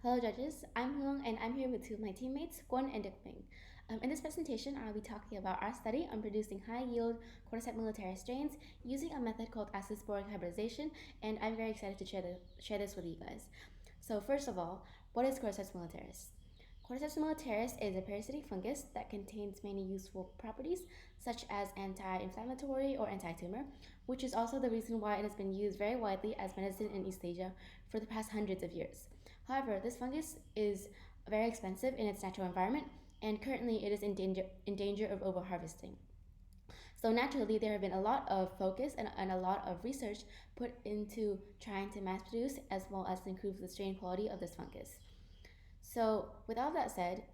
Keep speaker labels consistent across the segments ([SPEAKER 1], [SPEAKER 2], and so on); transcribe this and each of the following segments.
[SPEAKER 1] Hello judges, I'm Hương and I'm here with two of my teammates, Quân and Đức Minh. In this presentation, I'll be talking about our study on producing high-yield cordyceps militaris strains using a method called acid-sporic hybridization, and I'm very excited to share this with you guys. So first of all, what is cordyceps militaris? Cordyceps militaris is a parasitic fungus that contains many useful properties, such as anti-inflammatory or anti-tumor, which is also the reason why it has been used very widely as medicine in East Asia for the past hundreds of years. However, this fungus is very expensive in its natural environment, and currently it is in danger of overharvesting. So naturally, there have been a lot of focus and a lot of research put into trying to mass produce as well as improve the strain quality of this fungus. So with all that said,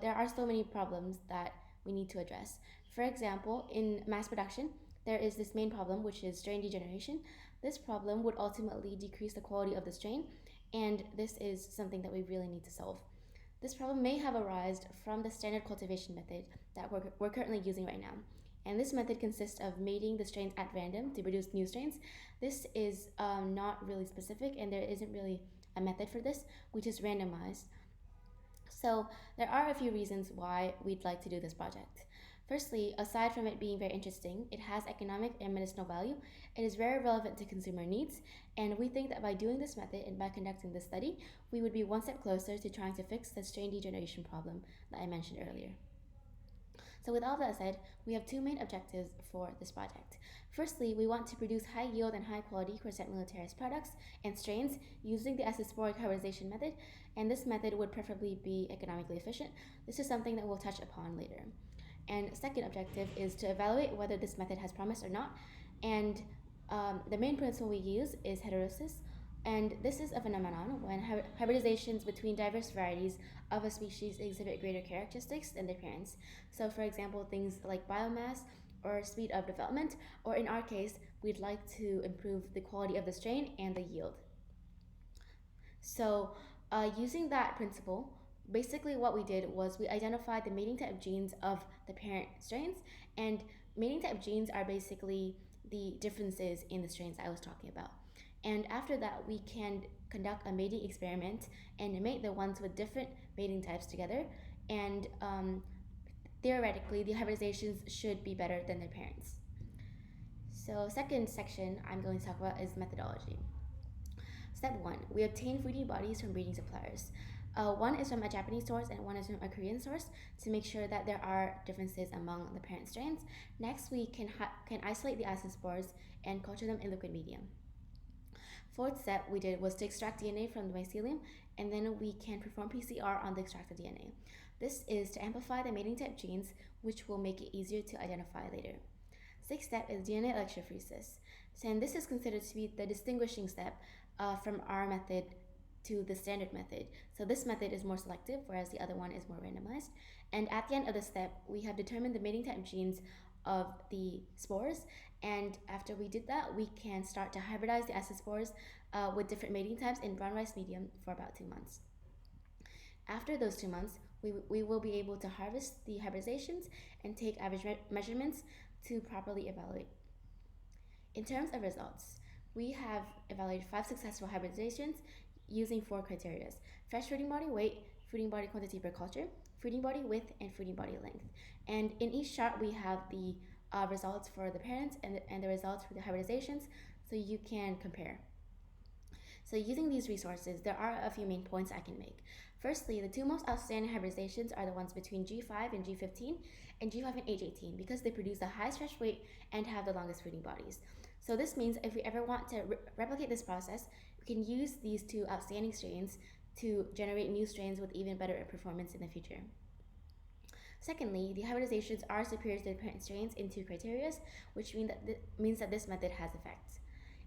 [SPEAKER 1] there are so many problems that we need to address. For example, in mass production, there is this main problem, which is strain degeneration. This problem would ultimately decrease the quality of the strain, and this is something that we really need to solve. This problem may have arisen from the standard cultivation method that we're currently using right now. And this method consists of mating the strains at random to produce new strains. This is not really specific, and there isn't really a method for this. We just randomize. So there are a few reasons why we'd like to do this project. Firstly, aside from it being very interesting, it has economic and medicinal value. It is very relevant to consumer needs, and we think that by doing this method and by conducting this study, we would be one step closer to trying to fix the strain degeneration problem that I mentioned earlier. So with all that said, we have two main objectives for this project. Firstly, we want to produce high yield and high quality cordyceps militaris products and strains using the acid-sporic hybridization method, and this method would preferably be economically efficient. This is something that we'll touch upon later. And second objective is to evaluate whether this method has promise or not, and the main principle we use is heterosis, and this is a phenomenon when hybridizations between diverse varieties of a species exhibit greater characteristics than their parents. So for example, things like biomass or speed of development, or in our case, we'd like to improve the quality of the strain and the yield. So using that principle, basically what we did was we identified the mating type genes of the parent strains, and mating type genes are basically the differences in the strains I was talking about. And after that, we can conduct a mating experiment and mate the ones with different mating types together, and theoretically, the hybridizations should be better than their parents. So second section I'm going to talk about is methodology. Step 1, we obtain breeding bodies from breeding suppliers. One is from a Japanese source and one is from a Korean source to make sure that there are differences among the parent strains. Next, we can isolate the acid spores and culture them in liquid medium. Fourth step we did was to extract DNA from the mycelium, and then we can perform PCR on the extracted DNA. This is to amplify the mating type genes, which will make it easier to identify later. Sixth step is DNA electrophoresis. And this is considered to be the distinguishing step from our method to the standard method. So this method is more selective, whereas the other one is more randomized. And at the end of the step, we have determined the mating type genes of the spores, and after we did that, we can start to hybridize the acid spores with different mating types in brown rice medium for about 2 months. After those 2 months, we will be able to harvest the hybridizations and take average measurements to properly evaluate. In terms of results, we have evaluated 5 successful hybridizations using 4 criteria: fresh fruiting body weight, fruiting body quantity per culture, fruiting body width, and fruiting body length. And in each chart, we have the results for the parents and the results for the hybridizations, so you can compare. So using these resources, there are a few main points I can make. Firstly, the 2 most outstanding hybridizations are the ones between G5 and G15, and G5 and H18, because they produce the highest fresh weight and have the longest fruiting bodies. So this means if we ever want to replicate this process, we can use these 2 outstanding strains to generate new strains with even better performance in the future. Secondly, the hybridizations are superior to the parent strains in 2 criteria, which means that this method has effects.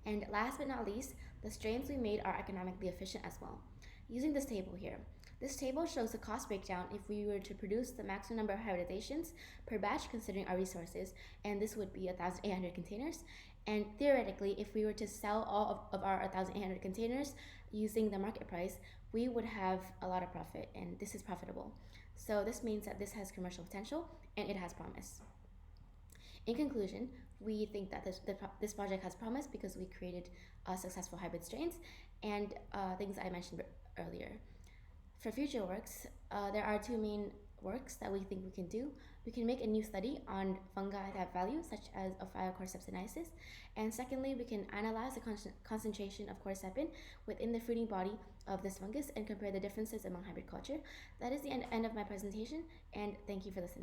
[SPEAKER 1] And last but not least, the strains we made are economically efficient as well. Using this table here, this table shows the cost breakdown if we were to produce the maximum number of hybridizations per batch considering our resources, and this would be 1,800 containers. And theoretically, if we were to sell all of our 1,800 containers using the market price, we would have a lot of profit, and this is profitable. So this means that this has commercial potential and it has promise. In conclusion, we think that this project has promise because we created successful hybrid strains and things I mentioned earlier. For future works, there are two main works that we think we can do. We can make a new study on fungi that have value, such as Ophiocordyceps sinensis. And secondly, we can analyze the concentration of cordycepin within the fruiting body of this fungus and compare the differences among hybrid culture. That is the end of my presentation, and thank you for listening.